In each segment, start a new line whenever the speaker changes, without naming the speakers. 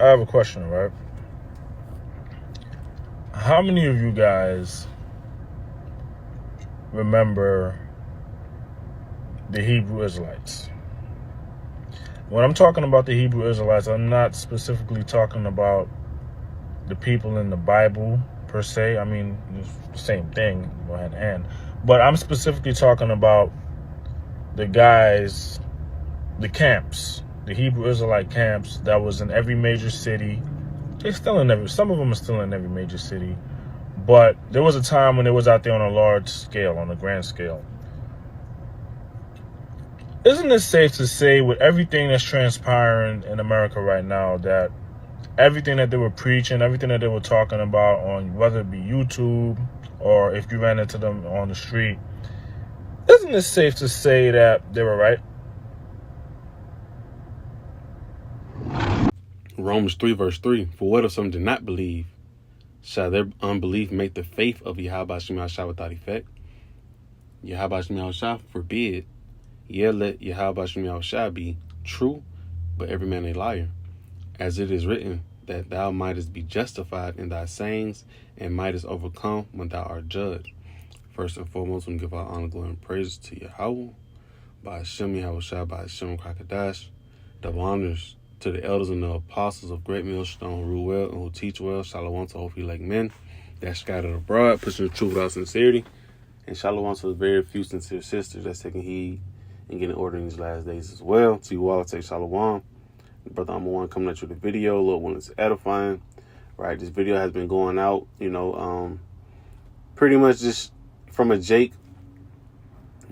I have a question, right? How many of you guys remember the Hebrew Israelites? When I'm talking about the Hebrew Israelites, I'm not specifically talking about the people in the Bible per se. I mean, it's the same thing, go hand in hand. But I'm specifically talking about the guys, the camps, the Hebrew Israelite camps that was in every major city. They're still in some of them are still in every major city. But there was a time when it was out there on a large scale, on a grand scale. Isn't it safe to say, with everything that's transpiring in America right now, that everything that they were preaching, everything that they were talking about on whether it be YouTube or if you ran into them on the street, isn't it safe to say that they were right?
Romans 3 verse 3, for what if some did not believe? Shall their unbelief make the faith of Yahweh Shem Yahshua without effect? Yahweh Shem Yahshua forbid. Yet let Yahweh Shem Yahshua be true, but every man a liar. As it is written, that thou mightest be justified in thy sayings, and mightest overcome when thou art judged. First and foremost, we give our honor, glory, and praises to Yahweh, by Hashem Yahushua, by Hashem Kakadash. Double honors to the elders and the apostles of Great Millstone, who rule well and who teach well. Shalom to hopefully like men that scattered abroad, pushing the truth without sincerity. And shalom to the very few sincere sisters that's taking heed and getting order in these last days as well. To you all, I take shalom. Brother, I'm the one coming at you with the video. Lord, one is edifying. Right, this video has been going out, pretty much just from a Jake,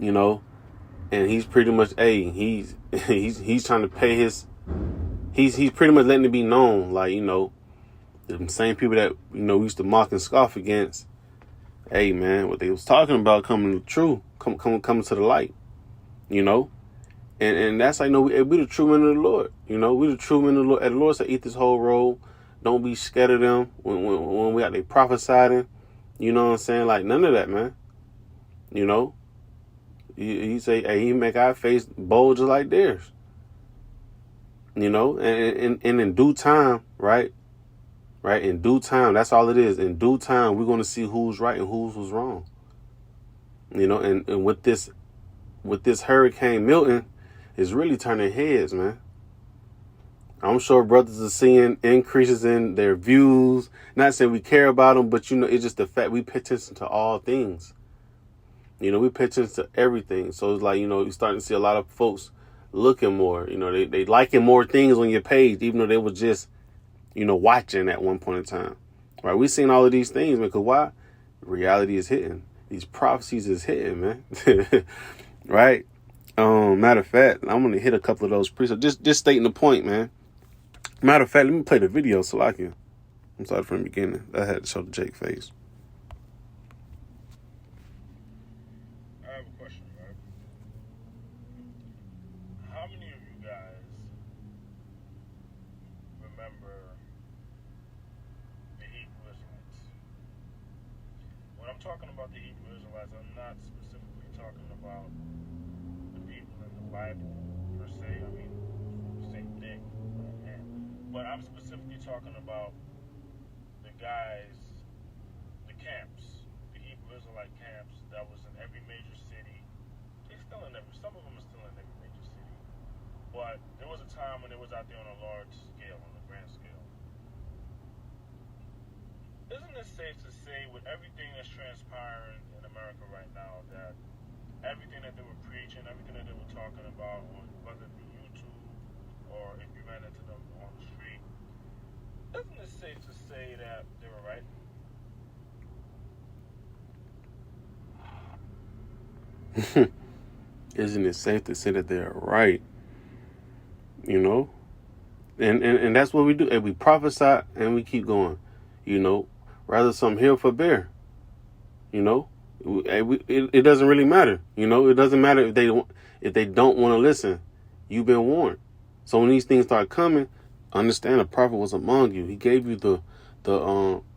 and he's pretty much, he's trying to pay his, he's pretty much letting it be known, like, the same people that, we used to mock and scoff against, hey, man, what they was talking about coming true, coming to the light, and that's like, we the true men of the Lord, we the true men of the Lord. And the Lord said, eat this whole roll. Don't be scared of them when we out there prophesying. You know what I'm saying? Like, none of that, man. He say, hey, he make our face bold just like theirs. And in due time, right? Right? In due time, that's all it is. In due time, we're going to see who's right and who's was wrong. And with this Hurricane Milton, it's really turning heads, man. I'm sure brothers are seeing increases in their views. Not saying we care about them, but, it's just the fact we pay attention to all things. We pay attention to everything. So it's like, you're starting to see a lot of folks looking more. They liking more things on your page, even though they were just, watching at one point in time. Right? We've seen all of these things, man, because why? Reality is hitting. These prophecies is hitting, man. Right? Matter of fact, I'm going to hit a couple of those precepts. Just stating the point, man. Matter of fact, let me play the video so I can. I'm sorry from the beginning. I had to show the Jake face.
I have a question, right? How many of you guys remember the Hebrew Israelites? When I'm talking about the Hebrew Israelites, I'm not specifically talking about the people in the Bible per se. I mean, the same thing. But I'm specifically talking about the guys, the camps, the Hebrew Israelite camps that was in every major city. Some of them are still in every major city. But there was a time when it was out there on a large scale, on a grand scale. Isn't it safe to say, with everything that's transpiring in America right now, that everything that they were preaching, everything that they were talking about, whether it be YouTube or if you ran into them on the street, isn't it safe to say that they were right?
Isn't it safe to say that they're right? And that's what we do. And we prophesy and we keep going. Rather some heal for bear. It doesn't really matter. It doesn't matter if they don't want to listen. You've been warned. So when these things start coming, understand the prophet was among you. He gave you the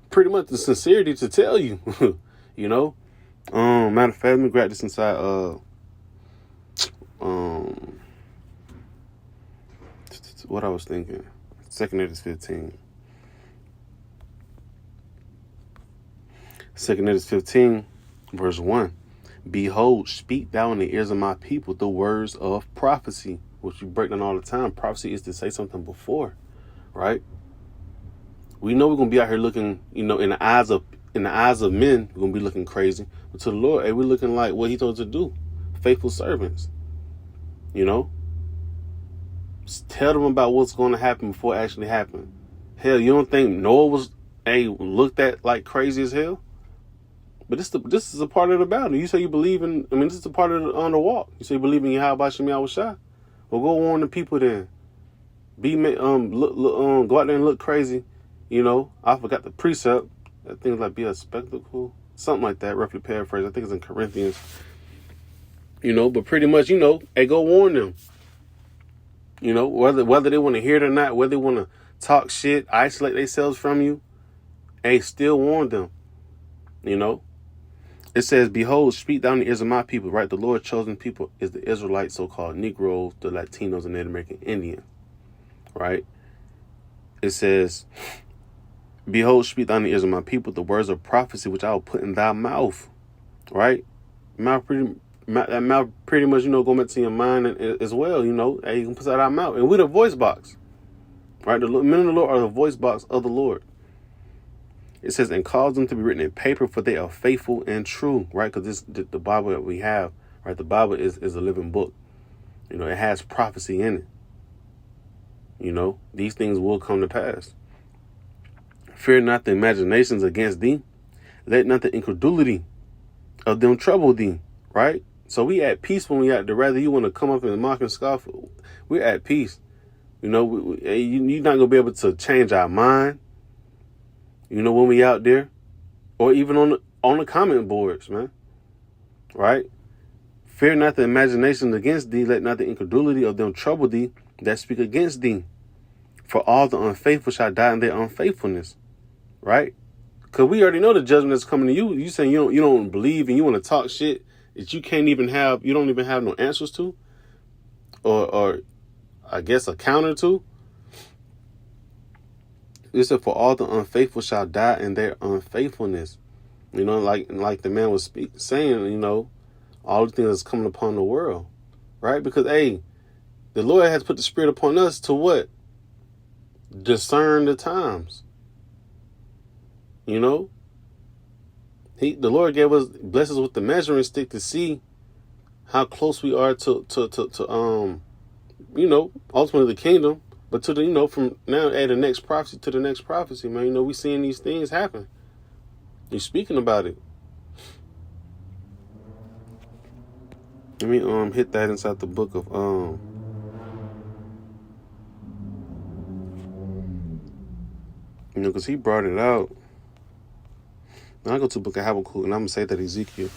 pretty much the sincerity to tell you. Matter of fact, let me grab this inside. What I was thinking. 2 Edis 15. 2 Edis 15, verse 1. Behold, speak thou in the ears of my people the words of prophecy, which you break down all the time. Prophecy is to say something before, right? We know we're gonna be out here looking, in the eyes of men, we're gonna be looking crazy. But to the Lord, hey, we're looking like what He told us to do, faithful servants. Just tell them about what's going to happen before it actually happened. Hell, you don't think Noah was looked at like crazy as hell? But this is a part of the battle. You say you believe in. This is a part of the walk. You say you believe in Yahweh Shem Yahushua. Well, go warn the people then. Go out there and look crazy. I forgot the precept. I think it's like be a spectacle, something like that. Roughly paraphrase. I think it's in Corinthians. But pretty much, hey, go warn them. Whether they want to hear it or not, whether they want to talk shit, isolate themselves from you, hey, still warn them. It says, behold, speak down the ears of my people, right? The Lord's chosen people is the Israelites, so-called Negroes, the Latinos, and Native American Indians, right? It says, behold, speak down the ears of my people the words of prophecy, which I will put in thy mouth, right? That mouth pretty much, go back to your mind as well, hey, you can put that out mouth. And we're the voice box, right? The men of the Lord are the voice box of the Lord. It says, and cause them to be written in paper, for they are faithful and true, right? Because the Bible that we have, right? The Bible is a living book. It has prophecy in it. These things will come to pass. Fear not the imaginations against thee. Let not the incredulity of them trouble thee, right? So we at peace when we at there. Rather you want to come up and mock and scoff, we're at peace. You're not going to be able to change our mind. When we out there, or even on the comment boards, man, right? Fear not the imaginations against thee, let not the incredulity of them trouble thee that speak against thee. For all the unfaithful shall die in their unfaithfulness, right? Because we already know the judgment that's coming to you. You saying you don't believe and you want to talk shit that you don't even have no answers to, or I guess a counter to. It said, for all the unfaithful shall die in their unfaithfulness. Like the man was saying, all the things that's coming upon the world, right? Because, hey, the Lord has put the Spirit upon us to what? Discern the times. The Lord blessed us with the measuring stick to see how close we are to ultimately the kingdom. But to the, from now at the next prophecy to the next prophecy, man, we seeing these things happen. You're speaking about it. Let me hit that inside the book of because he brought it out. Now I go to the book of Habakkuk and I'm gonna say that Ezekiel.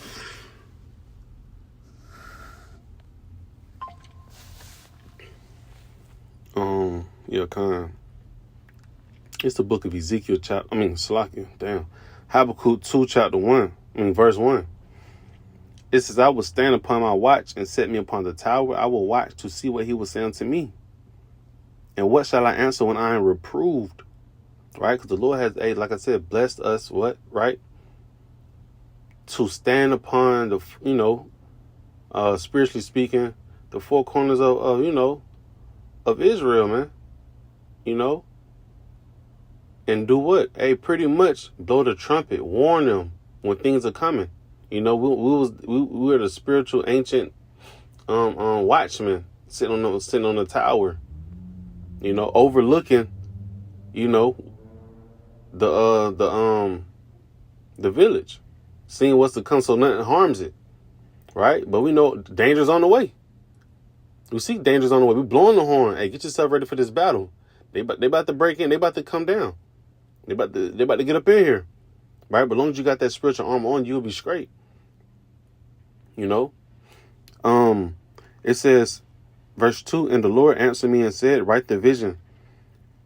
It's the book of Ezekiel Salakia. Damn. Habakkuk 2, chapter 1. Verse 1. It says, I will stand upon my watch and set me upon the tower. I will watch to see what he will say unto me. And what shall I answer when I am reproved? Right? Because the Lord has, like I said, blessed us, right? To stand upon the, spiritually speaking, the four corners of Israel, man. And do what? Hey, pretty much blow the trumpet, warn them when things are coming. We were the spiritual ancient watchmen sitting on the tower, overlooking, the village, seeing what's to come so nothing harms it, right? But we know danger's on the way. We see danger's on the way. We blowing the horn. Hey, get yourself ready for this battle. They about to break in. They about to come down. They about to get up in here, right? But as long as you got that spiritual armor on, you'll be straight. It says, verse 2, and the Lord answered me and said, write the vision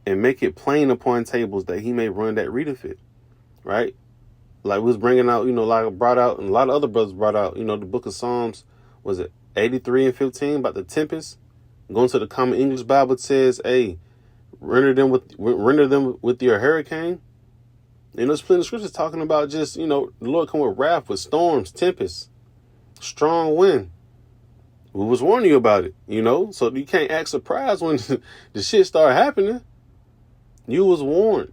and make it plain upon tables that he may run that readeth it, right? Like we was bringing out, like I brought out, and a lot of other brothers brought out, the book of Psalms, was it 83 and 15 about the tempest? Going to the Common English Bible, it says, hey, render them with your hurricane. There's plenty of scriptures talking about just, the Lord come with wrath, with storms, tempests, strong wind. We was warning you about it, so you can't act surprised when the shit start happening. You was warned,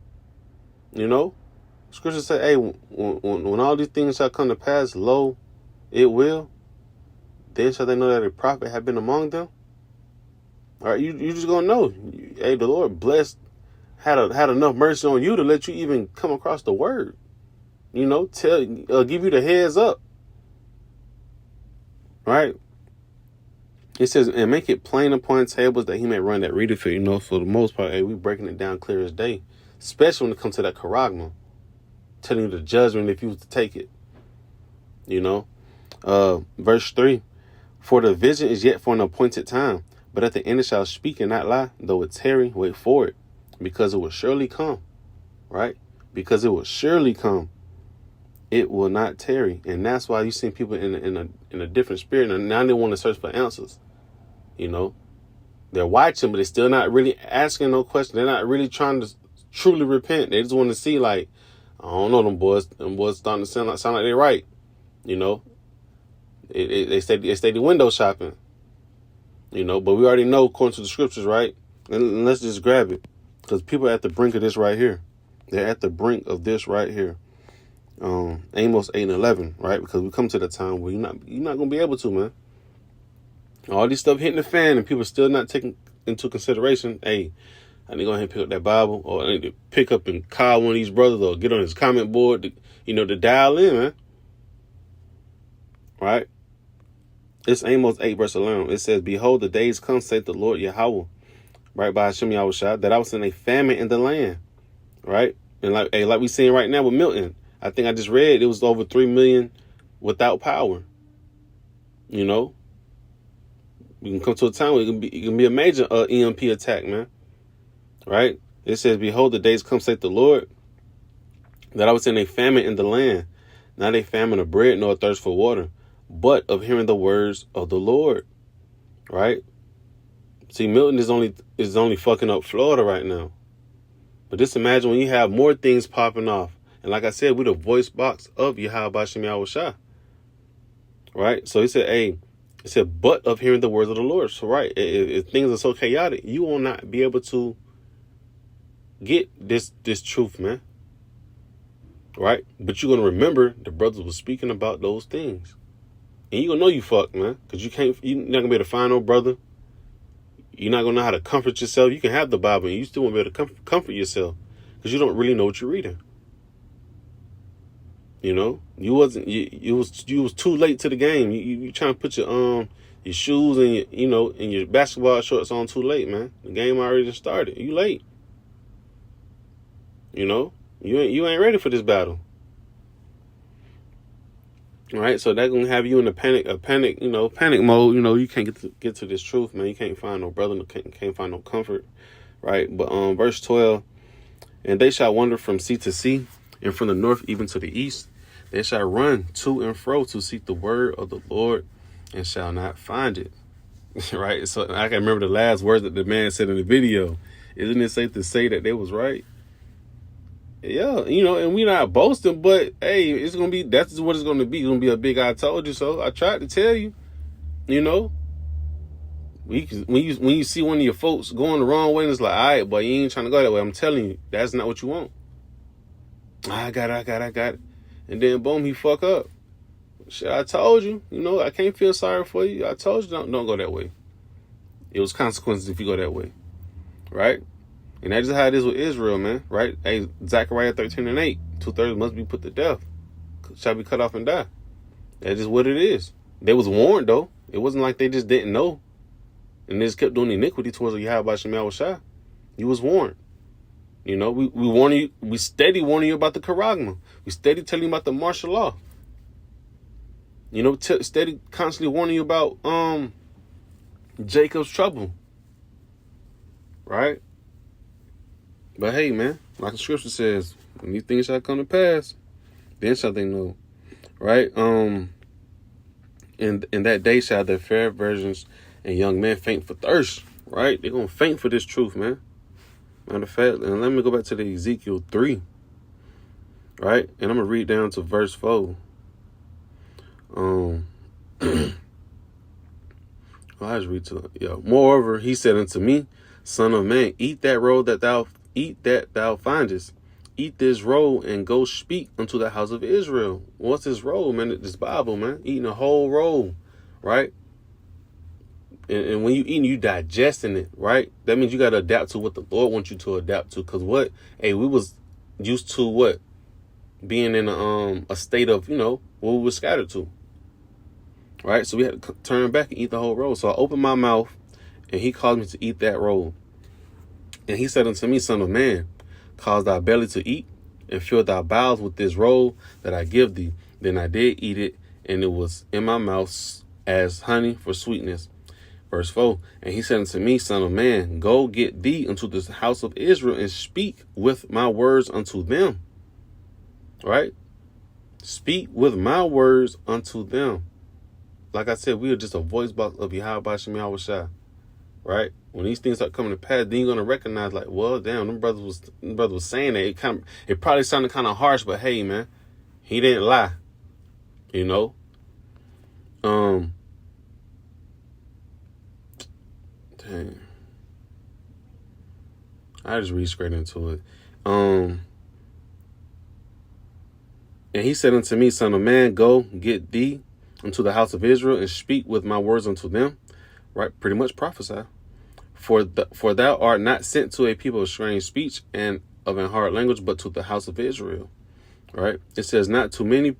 Scripture say, hey, when all these things shall come to pass, lo, it will. Then shall they know that a prophet had been among them. All right, you just gonna know. Hey, the Lord had enough mercy on you to let you even come across the word. Give you the heads up. Right? It says, and make it plain upon tables that he may run that readeth it. For the most part, hey, we breaking it down clear as day. Especially when it comes to that charagma. Telling you the judgment if you was to take it. Verse 3. For the vision is yet for an appointed time, but at the end it shall speak and not lie, though it tarry, wait for it, because it will surely come. Right? Because it will surely come. It will not tarry. And that's why you see people in a different spirit, and now they want to search for answers. They're watching, but they're still not really asking no question. They're not really trying to truly repent. They just want to see, like, I don't know, them boys starting to sound like they're right. They stay the window shopping. But we already know according to the scriptures, right? And let's just grab it. Because people are at the brink of this right here. They're at the brink of this right here. Amos 8 and 11, right? Because we come to the time where you're not going to be able to, man. All these stuff hitting the fan and people still not taking into consideration, hey, I need to go ahead and pick up that Bible, or I need to pick up and call one of these brothers, or get on his comment board to dial in, man. Right? It's Amos 8 verse 11. It says, behold, the days come, saith the Lord Yahweh, right, by Hashem Yahushua, that I was in a famine in the land. Right? And like we seeing right now with Milton, I think I just read it was over 3 million without power. We can come to a time where it can be a major EMP attack, man. Right? It says, behold, the days come, saith the Lord, that I was in a famine in the land, not a famine of bread nor a thirst for water, but of hearing the words of the Lord. Right? See, Milton is only fucking up Florida right now. But just imagine when you have more things popping off. And like I said, we're the voice box of Yahweh Bashem Yahushua. Right? So he said, hey, it said, but of hearing the words of the Lord. So, right, if things are so chaotic, you will not be able to get this truth, man. Right? But you're going to remember the brothers were speaking about those things. And you're going to know you fucked, man. Because you're not going to be able to find no brother. You're not going to know how to comfort yourself. You can have the Bible and you still won't be able to comfort yourself. Because you don't really know what you're reading. You was too late to the game. You trying to put your shoes and and your basketball shorts on too late, man. The game already started. You late. You ain't ready for this battle. Right? So that's gonna have you in a panic mode. You can't get to this truth, man. You can't find no brother, can't find no comfort. Right? But verse 12, and they shall wander from sea to sea, and from the north even to the east. They shall run to and fro to seek the word of the Lord, and shall not find it. Right? So I can remember the last words that the man said in the video. Isn't it safe to say that they was right? Yeah, and we not boasting, but hey, that's what it's gonna be. It's gonna be a big I told you so. I tried to tell you. When you see one of your folks going the wrong way, and it's like, all right, but you ain't trying to go that way. I'm telling you, that's not what you want. I got it. And then boom, he fuck up. Shit, I told you, I can't feel sorry for you. I told you don't go that way. It was consequences if you go that way. Right? And that's just how it is with Israel, man. Right? Hey, Zechariah 13 and 8. 2/3 must be put to death. Shall be cut off and die. That's just what it is. They was warned, though. It wasn't like they just didn't know. And they just kept doing iniquity towards Yahweh Bashem Yahushua. You was warned. We warn you. We steady warning you about the charagma. We steady telling you about the martial law. Steady constantly warning you about Jacob's trouble. Right? But hey, man, like the scripture says, when these things shall come to pass, then shall they know. Right? In that day shall the fair virgins and young men faint for thirst. Right? They're gonna faint for this truth, man. Matter of fact, and let me go back to the Ezekiel 3, right? And I'm going to read down to verse 4. I just read to Moreover, he said unto me, Son of man, eat that roll that thou findest. Eat this roll and go speak unto the house of Israel. What's this roll, man? This Bible, man. Eating a whole roll, right? And when you eating, you digesting it, right? That means you got to adapt to what the Lord wants you to adapt to. Because we was used to what? Being in a state of, what we were scattered to. Right? So we had to turn back and eat the whole roll. So I opened my mouth and he caused me to eat that roll. And he said unto me, Son of man, cause thy belly to eat and fill thy bowels with this roll that I give thee. Then I did eat it, and it was in my mouth as honey for sweetness. Verse 4, and he said unto me, Son of man, go get thee unto the house of Israel and speak with my words unto them. Right? Speak with my words unto them. Like I said, we are just a voice box of Yahweh Shem Yahweh Shai. Right? When these things start coming to pass, then you're gonna recognize, like, well, damn, them brother was saying that. It probably sounded kind of harsh, but hey, man, he didn't lie. Dang. I just read straight into it. And he said unto me, Son of man, go get thee unto the house of Israel and speak with my words unto them. Right? Pretty much prophesy. For thou art not sent to a people of strange speech and of an hard language, but to the house of Israel. Right? It says, not to many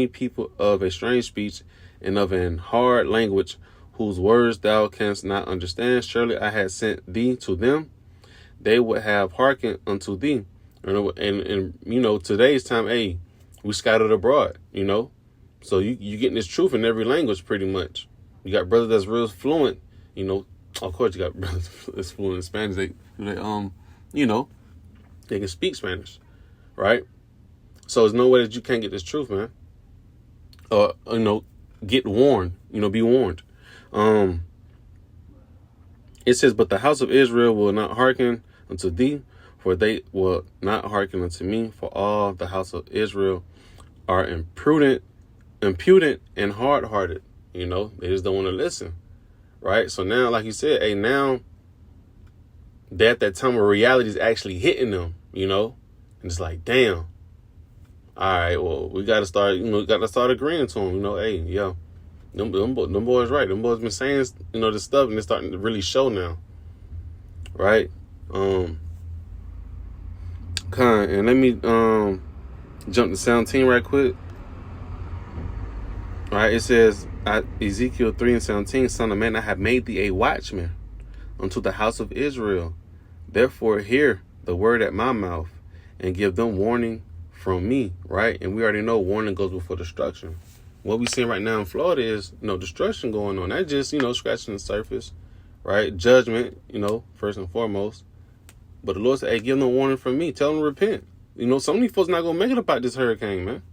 people of a strange speech and of an hard language, whose words thou canst not understand. Surely I had sent thee to them. They would have hearkened unto thee. And today's time, hey, we scattered abroad, So you getting this truth in every language pretty much. You got brothers that's real fluent, Of course, you got brothers that's fluent in Spanish. They can speak Spanish, right? So there's no way that you can't get this truth, man. Get warned. Be warned. It says, but the house of Israel will not hearken unto thee, for they will not hearken unto me. For all the house of Israel are impudent, and hard-hearted. They just don't want to listen. Right? So now, like you said, hey, now that time where reality is actually hitting them, and it's like, damn. All right, well, we got to start agreeing to them, hey, yo, them boys right. Them boys been saying, this stuff, and it's starting to really show now. Right? And let me jump to 17 right quick. All right, it says, Ezekiel 3:17, Son of man, I have made thee a watchman unto the house of Israel. Therefore hear the word at my mouth and give them warning from me. Right? And we already know warning goes before destruction. What we seeing right now in Florida is, destruction going on. That just, scratching the surface. Right? Judgment, first and foremost. But the Lord said, hey, give them a warning from me. Tell them to repent. Some of these folks not going to make it up out this hurricane, man.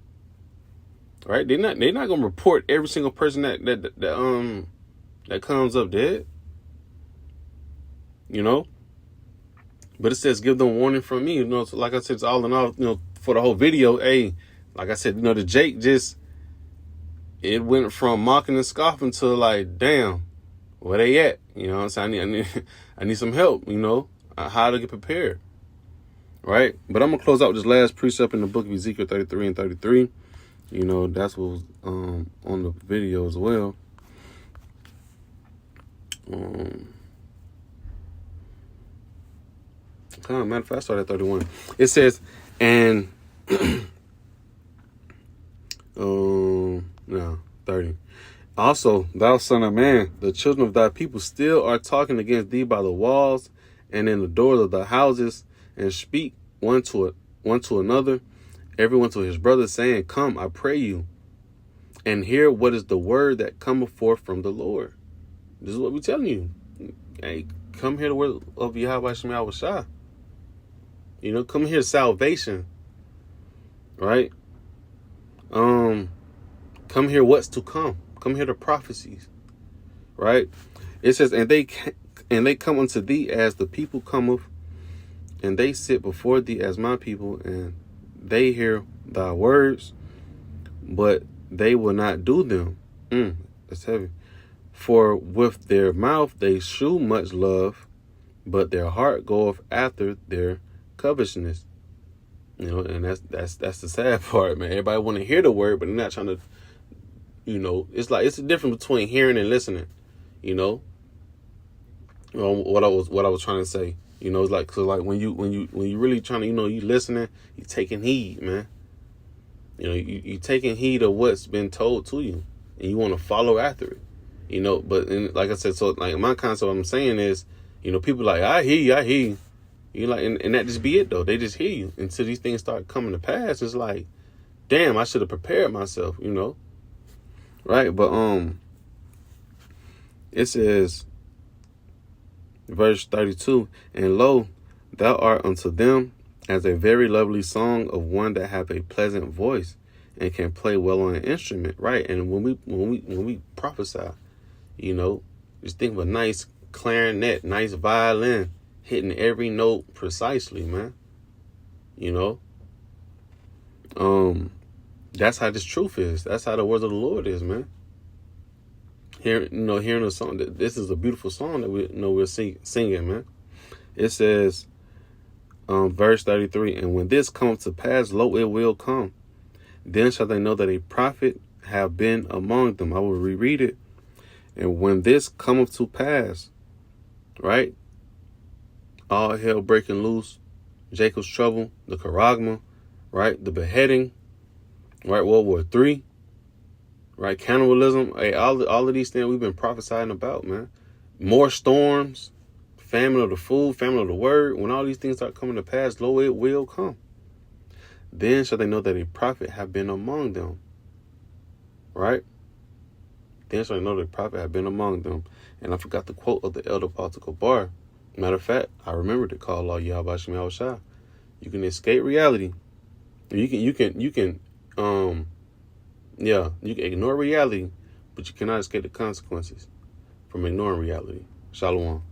Right? They're not going to report every single person that comes up dead. But it says, give them warning from me. So like I said, it's all in all, for the whole video, hey, like I said, the Jake it went from mocking and scoffing to like, damn, where they at? I'm saying? I need some help, how to get prepared. Right? But I'm going to close out with this last precept in the book of Ezekiel 33 and 33. That's what was on the video as well. Matter of fact, I started at 31. It says, and 30. Also, thou son of man, the children of thy people still are talking against thee by the walls and in the doors of the houses, and speak one to another, everyone to his brother, saying, come, I pray you, and hear what is the word that cometh forth from the Lord. This is what we're telling you. Hey, come hear the word of Yahweh Shem Yahweh Shai. Come hear salvation. Right? Come hear what's to come. Come hear the prophecies. Right? It says, and they come unto thee as the people cometh and they sit before thee as my people, and they hear thy words, but they will not do them. That's heavy. For with their mouth they shew much love, but their heart goeth after their covetousness. And that's the sad part, man. Everybody want to hear the word, but they're not trying to. It's like it's a difference between hearing and listening. What I was trying to say. It's like, cause like when you really trying to, you listening, you taking heed, man. You taking heed of what's been told to you, and you want to follow after it. But like I said, so like my concept, what I'm saying is, people like, I hear you. You like, and that just be it though. They just hear you until these things start coming to pass. It's like, damn, I should have prepared myself, right? But it says, verse 32, and lo, thou art unto them as a very lovely song of one that hath a pleasant voice and can play well on an instrument, right? And when we prophesy, just think of a nice clarinet, nice violin, hitting every note precisely, man. That's how this truth is. That's how the words of the Lord is, man. Hearing a song. This is a beautiful song that we're singing, man. It says, verse 33, and when this comes to pass, lo, it will come. Then shall they know that a prophet have been among them. I will reread it. And when this cometh to pass, right? All hell breaking loose, Jacob's trouble, the charagma, right? The beheading, right? World War III, right? Cannibalism, hey, all of these things we've been prophesying about, man. More storms, famine of the food, famine of the word. When all these things start coming to pass, lo, it will come. Then shall they know that a prophet have been among them, right? Then shall they know that a prophet have been among them. And I forgot the quote of the elder Particle Bar. Matter of fact, I remembered it. Call Allah Yahweh Shem Yahushua. You can escape reality. You can ignore reality, but you cannot escape the consequences from ignoring reality. Shalom.